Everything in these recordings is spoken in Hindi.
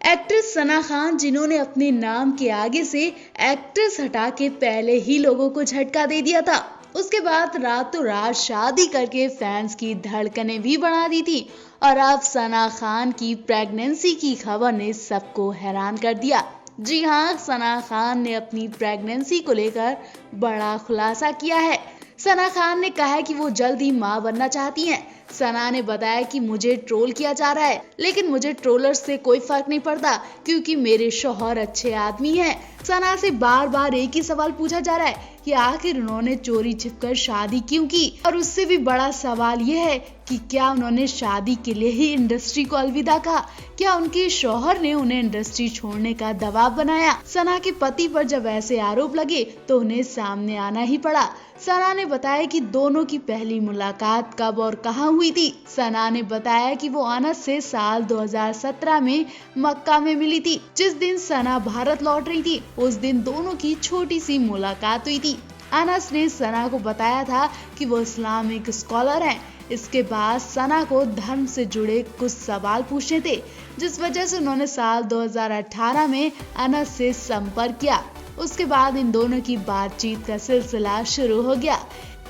एक्ट्रेस सना खान, जिन्होंने अपने नाम के आगे से एक्ट्रेस हटा के पहले ही लोगों को झटका दे दिया था, उसके बाद रातों रात शादी करके फैंस की धड़कनें भी बढ़ा दी थी। और अब सना खान की प्रेगनेंसी की खबर ने सबको हैरान कर दिया। जी हाँ, सना खान ने अपनी प्रेगनेंसी को लेकर बड़ा खुलासा किया है। सना खान ने कहा है कि वो जल्द ही मां बनना चाहती हैं। सना ने बताया कि मुझे ट्रोल किया जा रहा है, लेकिन मुझे ट्रोलर्स से कोई फर्क नहीं पड़ता क्योंकि मेरे शौहर अच्छे आदमी हैं। सना से बार बार एक ही सवाल पूछा जा रहा है कि आखिर उन्होंने चोरी छिपकर शादी क्यों की, और उससे भी बड़ा सवाल ये है कि क्या उन्होंने शादी के लिए ही इंडस्ट्री को अलविदा कहा? क्या उनके शौहर ने उन्हें इंडस्ट्री छोड़ने का दबाव बनाया? सना के पति पर जब ऐसे आरोप लगे तो उन्हें सामने आना ही पड़ा। सना ने बताया कि दोनों की पहली मुलाकात कब और कहां हुई थी। सना ने बताया कि वो अनस से साल 2017 में मक्का में मिली थी। जिस दिन सना भारत लौट रही थी, उस दिन दोनों की छोटी सी मुलाकात हुई थी। अनस ने सना को बताया था कि वो इस्लामिक स्कॉलर हैं। इसके बाद सना को धर्म से जुड़े कुछ सवाल पूछने थे, जिस वजह से उन्होंने साल 2018 में अनस से संपर्क किया। उसके बाद इन दोनों की बातचीत का सिलसिला शुरू हो गया।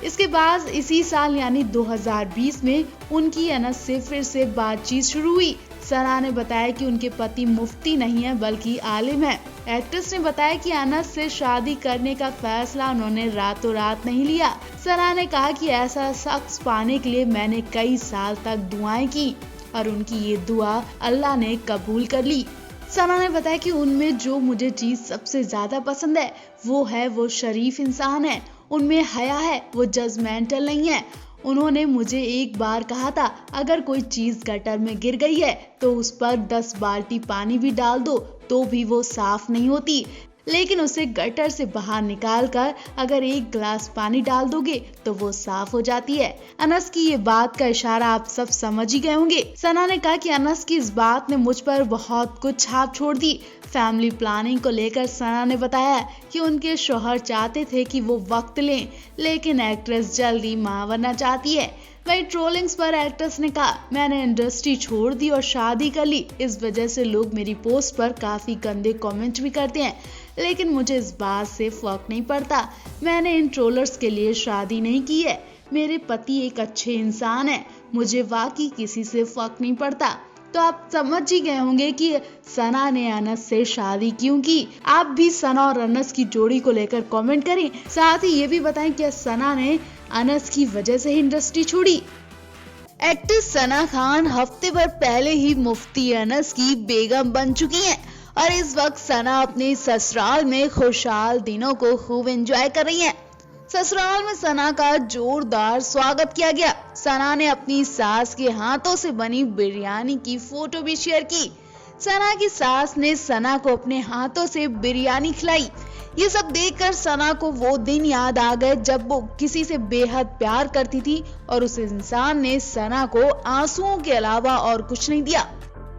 इसके बाद इसी साल यानी 2020 में उनकी अनस से फिर से बातचीत शुरू हुई। सना ने बताया कि उनके पति मुफ्ती नहीं है बल्कि आलिम है। एक्ट्रेस ने बताया कि अनस से शादी करने का फैसला उन्होंने रातों रात नहीं लिया। सना ने कहा कि ऐसा शख्स पाने के लिए मैंने कई साल तक दुआएं की और उनकी ये दुआ अल्लाह ने कबूल कर ली। सना ने बताया कि उनमें जो मुझे चीज सबसे ज्यादा पसंद है वो शरीफ इंसान है, उनमें हया है, वो जजमेंटल नहीं है। उन्होंने मुझे एक बार कहा था, अगर कोई चीज गटर में गिर गई है तो उस पर 10 बाल्टी पानी भी डाल दो तो भी वो साफ नहीं होती, लेकिन उसे गटर से बाहर निकाल कर अगर एक गिलास पानी डाल दोगे तो वो साफ हो जाती है। अनस की ये बात का इशारा आप सब समझ ही गए होंगे। सना ने कहा कि अनस की इस बात ने मुझ पर बहुत कुछ छाप छोड़ दी। फैमिली प्लानिंग को लेकर सना ने बताया कि उनके शौहर चाहते थे कि वो वक्त लें, लेकिन एक्ट्रेस जल्दी मां बनना चाहती है। वहीं ट्रोलिंग्स पर एक्ट्रेस ने कहा, मैंने इंडस्ट्री छोड़ दी और शादी कर ली। इस वजह से लोग मेरी पोस्ट पर काफी गंदे कमेंट भी करते हैं, लेकिन मुझे इस बात से फर्क नहीं पड़ता। मैंने इन ट्रोलर्स के लिए शादी नहीं की है। मेरे पति एक अच्छे इंसान है, मुझे वाकई किसी से फर्क नहीं पड़ता। तो आप समझ ही गए होंगे कि सना ने अनस से शादी क्यों की। आप भी सना और अनस की जोड़ी को लेकर कमेंट करें। साथ ही ये भी बताएं कि सना ने अनस की वजह से ही इंडस्ट्री छोड़ी। एक्ट्रेस सना खान हफ्ते भर पहले ही मुफ्ती अनस की बेगम बन चुकी हैं और इस वक्त सना अपने ससुराल में खुशहाल दिनों को खूब एंजॉय कर रही हैं। ससुराल में सना का जोरदार स्वागत किया गया। सना ने अपनी सास के हाथों से बनी बिरयानी की फोटो भी शेयर की। सना की सास ने सना को अपने हाथों से बिरयानी खिलाई। ये सब देखकर सना को वो दिन याद आ गए जब वो किसी से बेहद प्यार करती थी और उस इंसान ने सना को आंसुओं के अलावा और कुछ नहीं दिया।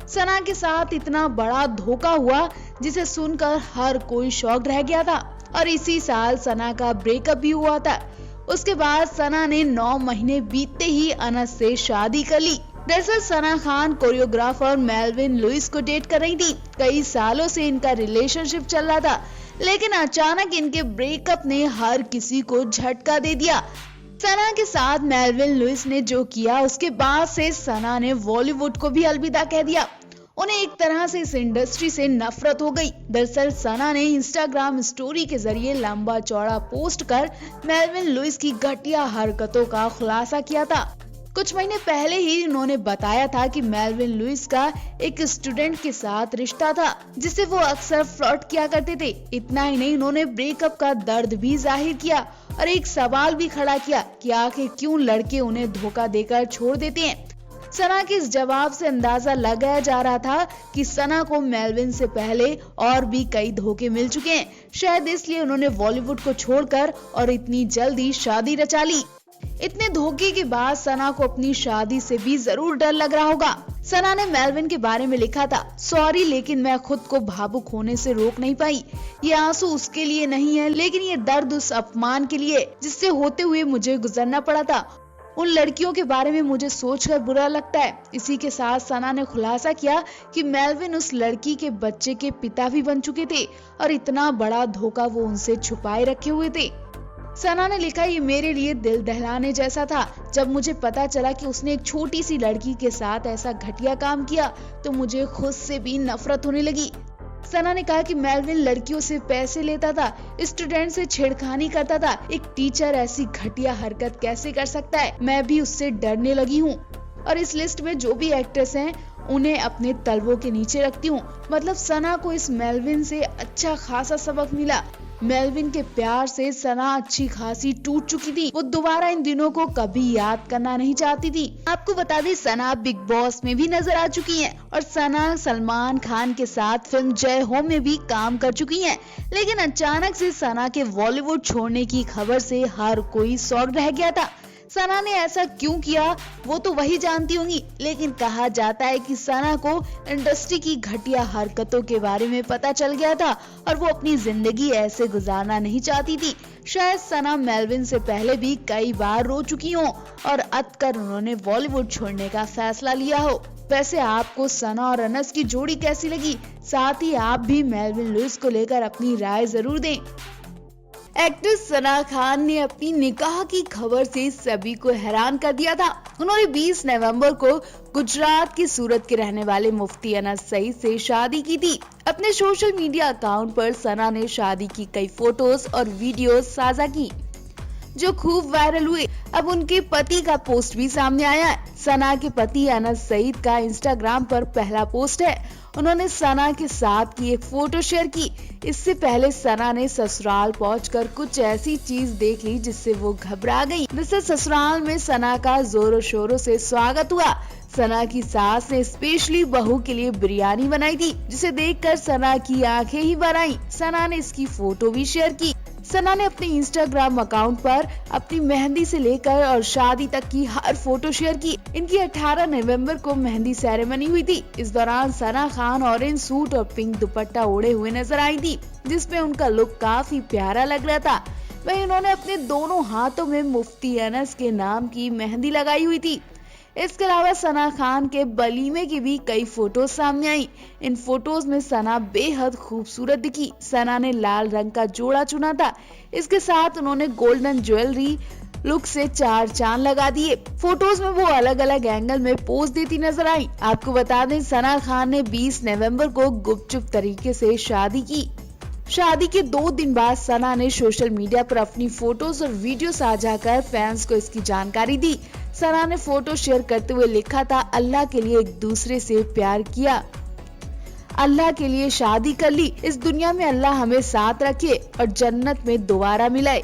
सना के साथ इतना बड़ा धोखा हुआ जिसे सुनकर हर कोई शॉक्ड रह गया था और इसी साल सना का ब्रेकअप भी हुआ था। उसके बाद सना ने 9 महीने बीतते ही अनस से शादी कर ली। दरअसल Sana Khan choreographer Melvin Louis को डेट कर रही थी। कई सालों से इनका रिलेशनशिप चल रहा था, लेकिन अचानक इनके ब्रेकअप ने हर किसी को झटका दे दिया। सना के साथ मेल्विन लुइस ने जो किया, उसके बाद से सना ने बॉलीवुड को भी अलविदा कह दिया। उन्हें एक तरह से इस इंडस्ट्री से नफरत हो गई। दरअसल सना ने इंस्टाग्राम स्टोरी के जरिए लंबा चौड़ा पोस्ट कर मेल्विन लुइस की घटिया हरकतों का खुलासा किया था। कुछ महीने पहले ही उन्होंने बताया था कि मेल्विन लुइस का एक स्टूडेंट के साथ रिश्ता था जिससे वो अक्सर फ्लर्ट किया करते थे। इतना ही नहीं, उन्होंने ब्रेकअप का दर्द भी जाहिर किया और एक सवाल भी खड़ा किया कि आखिर क्यों लड़के उन्हें धोखा देकर छोड़ देते हैं। सना के इस जवाब से अंदाजा लगाया जा रहा था कि सना को मेल्विन से पहले और भी कई धोखे मिल चुके हैं। शायद इसलिए उन्होंने बॉलीवुड को छोड़कर और इतनी जल्दी शादी रचा ली। इतने धोखे के बाद सना को अपनी शादी से भी जरूर डर लग रहा होगा। सना ने मेल्विन के बारे में लिखा था, सॉरी लेकिन मैं खुद को भावुक होने से रोक नहीं पाई। ये आंसू उसके लिए नहीं है, लेकिन ये दर्द उस अपमान के लिए जिससे होते हुए मुझे गुजरना पड़ा था। उन लड़कियों के बारे में मुझे सोचकर बुरा लगता है। इसी के साथ सना ने खुलासा किया कि मेल्विन उस लड़की के बच्चे के पिता भी बन चुके थे और इतना बड़ा धोखा वो उनसे छुपाए रखे हुए थे। सना ने लिखा, ये मेरे लिए दिल दहलाने जैसा था। जब मुझे पता चला कि उसने एक छोटी सी लड़की के साथ ऐसा घटिया काम किया तो मुझे खुद से भी नफरत होने लगी। सना ने कहा कि मेल्विन लड़कियों से पैसे लेता था, स्टूडेंट से छेड़खानी करता था। एक टीचर ऐसी घटिया हरकत कैसे कर सकता है? मैं भी उससे डरने लगी हूँ और इस लिस्ट में जो भी एक्ट्रेस हैं उन्हें अपने तलवों के नीचे रखती हूँ। मतलब सना को इस मेल्विन से अच्छा खासा सबक मिला। मेल्विन के प्यार से सना अच्छी खासी टूट चुकी थी। वो दोबारा इन दिनों को कभी याद करना नहीं चाहती थी। आपको बता दें, सना बिग बॉस में भी नजर आ चुकी हैं और सना सलमान खान के साथ फिल्म जय हो में भी काम कर चुकी हैं। लेकिन अचानक से सना के बॉलीवुड छोड़ने की खबर से हर कोई शॉक रह गया था। सना ने ऐसा क्यों किया वो तो वही जानती होंगी, लेकिन कहा जाता है कि सना को इंडस्ट्री की घटिया हरकतों के बारे में पता चल गया था और वो अपनी जिंदगी ऐसे गुजारना नहीं चाहती थी। शायद सना मेल्विन से पहले भी कई बार रो चुकी हो और अतकर उन्होंने बॉलीवुड छोड़ने का फैसला लिया हो। वैसे आपको सना और अनस की जोड़ी कैसी लगी? साथ ही आप भी मेल्विन लुइस को लेकर अपनी राय जरूर दें। एक्ट्रेस सना खान ने अपनी निकाह की खबर से सभी को हैरान कर दिया था। उन्होंने 20 नवंबर को गुजरात की सूरत के रहने वाले मुफ्ती अनस सईद से शादी की थी। अपने सोशल मीडिया अकाउंट पर सना ने शादी की कई फोटोज और वीडियोस साझा की जो खूब वायरल हुए। अब उनके पति का पोस्ट भी सामने आया है। सना के पति अनस सईद का इंस्टाग्राम पर पहला पोस्ट है। उन्होंने सना के साथ की एक फोटो शेयर की। इससे पहले सना ने ससुराल पहुंचकर कुछ ऐसी चीज देख ली जिससे वो घबरा गई। जिससे ससुराल में सना का जोरों शोरों से स्वागत हुआ। सना की सास ने स्पेशली बहू के लिए बिरयानी बनाई थी, जिसे देखकर सना की आंखें ही भर आईं। सना ने इसकी फोटो भी शेयर की। सना ने अपने इंस्टाग्राम अकाउंट पर अपनी मेहंदी से लेकर और शादी तक की हर फोटो शेयर की। इनकी 18 नवंबर को मेहंदी सेरेमनी हुई थी। इस दौरान सना खान ऑरेंज सूट और पिंक दुपट्टा ओढ़े हुए नजर आई थी, जिसमें उनका लुक काफी प्यारा लग रहा था। वहीं उन्होंने अपने दोनों हाथों में मुफ्ती अनस के नाम की मेहंदी लगाई हुई थी। इसके अलावा सना खान के वलीमे की भी कई फोटोज सामने आई। इन फोटोज में सना बेहद खूबसूरत दिखी। सना ने लाल रंग का जोड़ा चुना था। इसके साथ उन्होंने गोल्डन ज्वेलरी लुक से 4 चांद लगा दिए। फोटोज में वो अलग अलग एंगल में पोज देती नजर आई। आपको बता दें, सना खान ने 20 नवंबर को गुपचुप तरीके से शादी की। शादी के 2 दिन बाद सना ने सोशल मीडिया पर अपनी फोटोज और वीडियो साझा कर फैंस को इसकी जानकारी दी। सना ने फोटो शेयर करते हुए लिखा था, अल्लाह के लिए एक दूसरे से प्यार किया, अल्लाह के लिए शादी कर ली। इस दुनिया में अल्लाह हमें साथ रखे और जन्नत में दोबारा मिलाए।